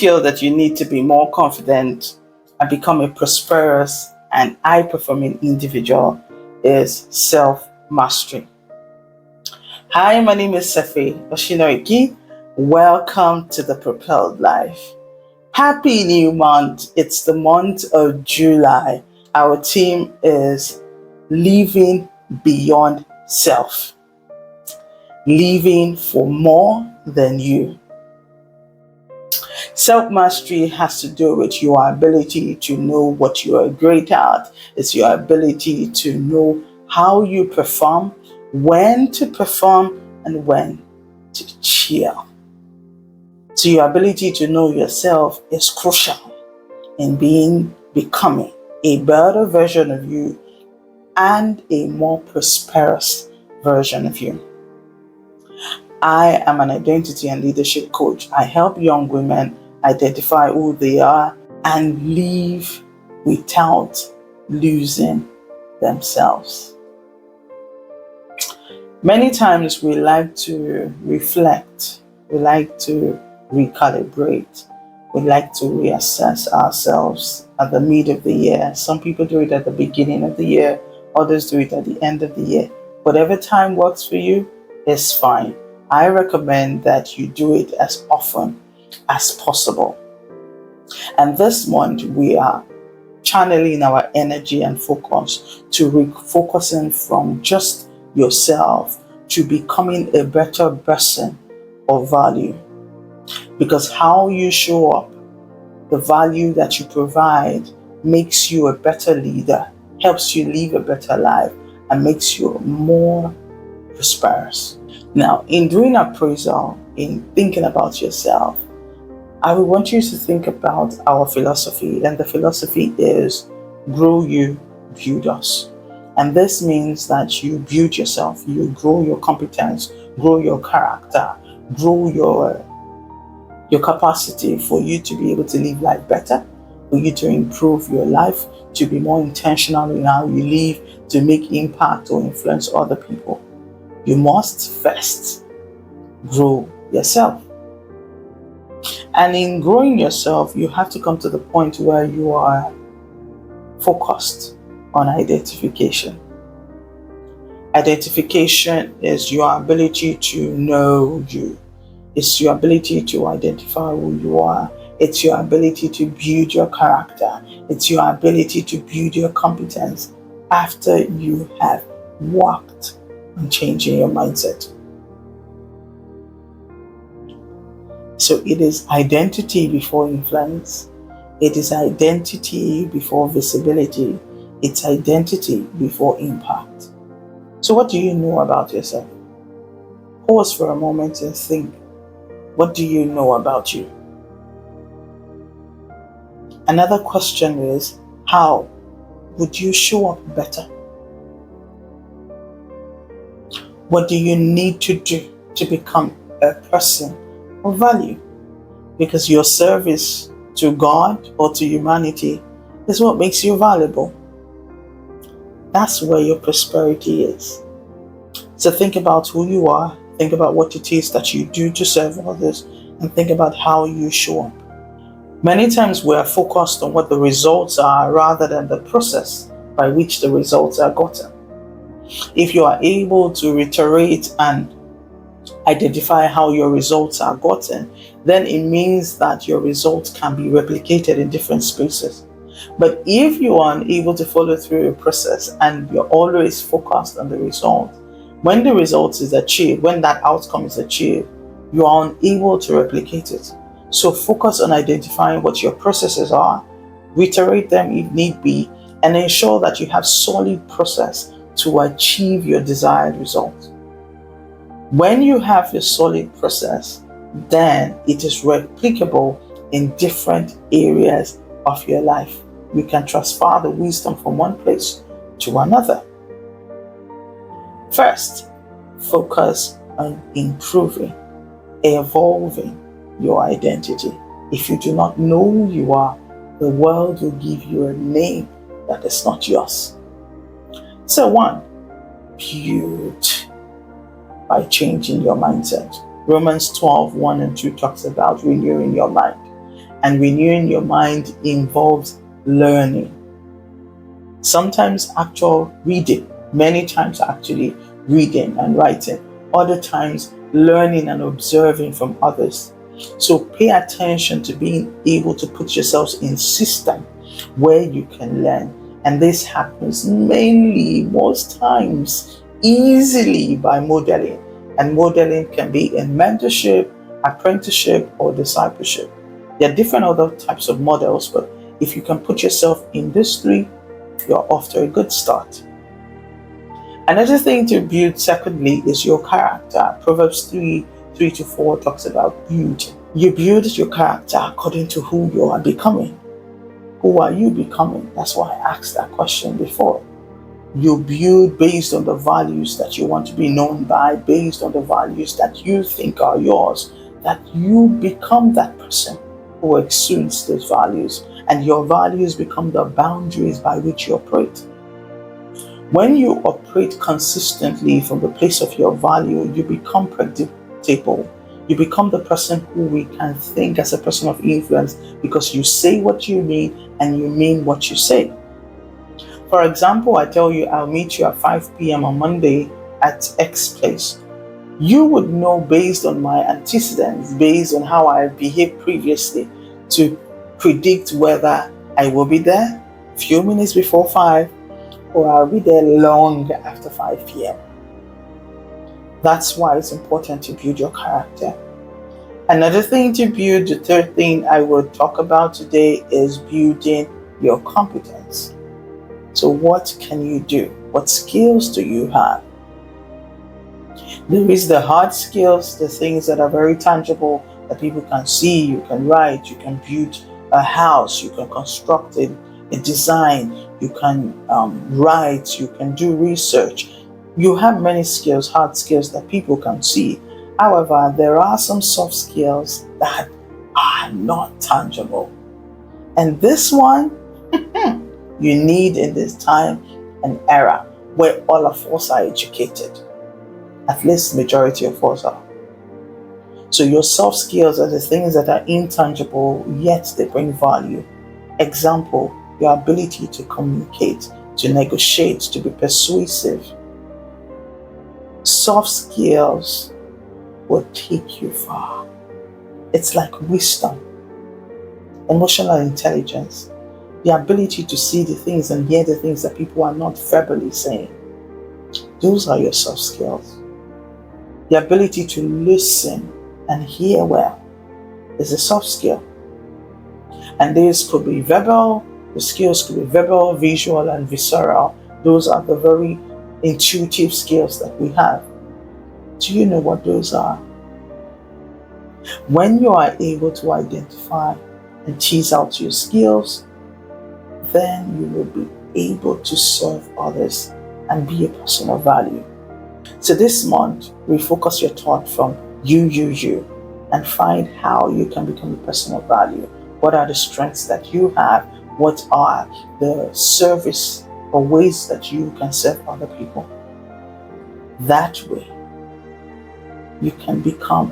skill that you need to be more confident and become a prosperous and high-performing individual is self-mastery. Hi, my name is Sefe Oshinoiki. Welcome to the Propelled Life. Happy new month. It's the month of July. Our theme is living beyond self. Living for more than you. Self-mastery has to do with your ability to know what you are great at. It's your ability to know how you perform, when to perform, and when to chill. So your ability to know yourself is crucial in becoming a better version of you and a more prosperous version of you. I am an identity and leadership coach. I help young women identify who they are and live without losing themselves. Many times we like to reflect, we like to recalibrate, we like to reassess ourselves at the mid of the year. Some people do it at the beginning of the year, others do it at the end of the year. Whatever time works for you is fine. I recommend that you do it as often as possible. And this month we are channeling our energy and focus to refocusing from just yourself to becoming a better person of value. Because how you show up, the value that you provide makes you a better leader, helps you live a better life, and makes you more prosperous. Now, in doing appraisal, in thinking about yourself, I would want you to think about our philosophy. And the philosophy is grow you, build us. And this means that you build yourself, you grow your competence, grow your character, grow your capacity for you to be able to live life better, for you to improve your life, to be more intentional in how you live, to make impact or influence other people. You must first grow yourself. And in growing yourself, you have to come to the point where you are focused on identification. Identification is your ability to know you. It's your ability to identify who you are. It's your ability to build your character. It's your ability to build your competence after you have worked on changing your mindset. So it is identity before influence. It is identity before visibility. It's identity before impact. So what do you know about yourself? Pause for a moment and think. What do you know about you? Another question is, how would you show up better? What do you need to do to become a person of value? Because your service to God or to humanity is what makes you valuable. That's where your prosperity is. So think about who you are, think about what it is that you do to serve others, and think about how you show up. Many times we are focused on what the results are rather than the process by which the results are gotten. If you are able to reiterate and identify how your results are gotten, then it means that your results can be replicated in different spaces. But if you are unable to follow through a process and you're always focused on the result, when the result is achieved, when that outcome is achieved, you are unable to replicate it. So focus on identifying what your processes are, reiterate them if need be, and ensure that you have solid process to achieve your desired result. When you have a solid process, then it is replicable in different areas of your life. You can transfer the wisdom from one place to another. First, focus on improving, evolving your identity. If you do not know who you are, the world will give you a name that is not yours. So 1, build by changing your mindset. Romans 12:1 and 2 talks about renewing your mind. And renewing your mind involves learning. Sometimes actual reading, many times actually reading and writing, other times learning and observing from others. So pay attention to being able to put yourselves in system where you can learn. And this happens mainly, most times, easily by modeling. And modeling can be in mentorship, apprenticeship, or discipleship. There are different other types of models, but if you can put yourself in these three, you're off to a good start. Another thing to build, secondly, is your character. Proverbs 3:3-4 talks about building. You build your character according to who you are becoming. Who are you becoming? That's why I asked that question before. You build based on the values that you want to be known by, based on the values that you think are yours, that you become that person who exudes those values, and your values become the boundaries by which you operate. When you operate consistently from the place of your value, you become predictable. You become the person who we can think as a person of influence, because you say what you mean and you mean what you say. For example, I tell you I'll meet you at 5 p.m. on Monday at X place. You would know based on my antecedents, based on how I behaved previously, to predict whether I will be there a few minutes before 5 or I'll be there long after 5 p.m. That's why it's important to build your character. Another thing to build, the third thing I will talk about today, is building your competence. So what can you do? What skills do you have? There is the hard skills, the things that are very tangible that people can see. You can write, you can build a house, you can construct a design, you can write, you can do research. You have many skills, hard skills that people can see. However, there are some soft skills that are not tangible. And this one, you need in this time and era where all of us are educated. At least majority of us are. So your soft skills are the things that are intangible, yet they bring value. Example, your ability to communicate, to negotiate, to be persuasive. Soft skills will take you far. It's like wisdom, emotional intelligence, the ability to see the things and hear the things that people are not verbally saying. Those are your soft skills. The ability to listen and hear well is a soft skill. And these could be verbal, the skills could be verbal, visual, and visceral. Those are the very intuitive skills that we have. Do you know what those are? When you are able to identify and tease out your skills, then you will be able to serve others and be a person of value. So this month, refocus your thought from you, and find how you can become a person of value. What are the strengths that you have? What are the service or ways that you can serve other people? That way, you can become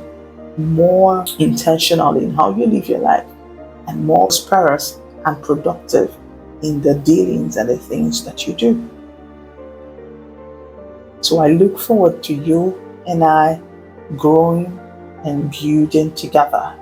more intentional in how you live your life and more prosperous and productive in the dealings and the things that you do. So I look forward to you and I growing and building together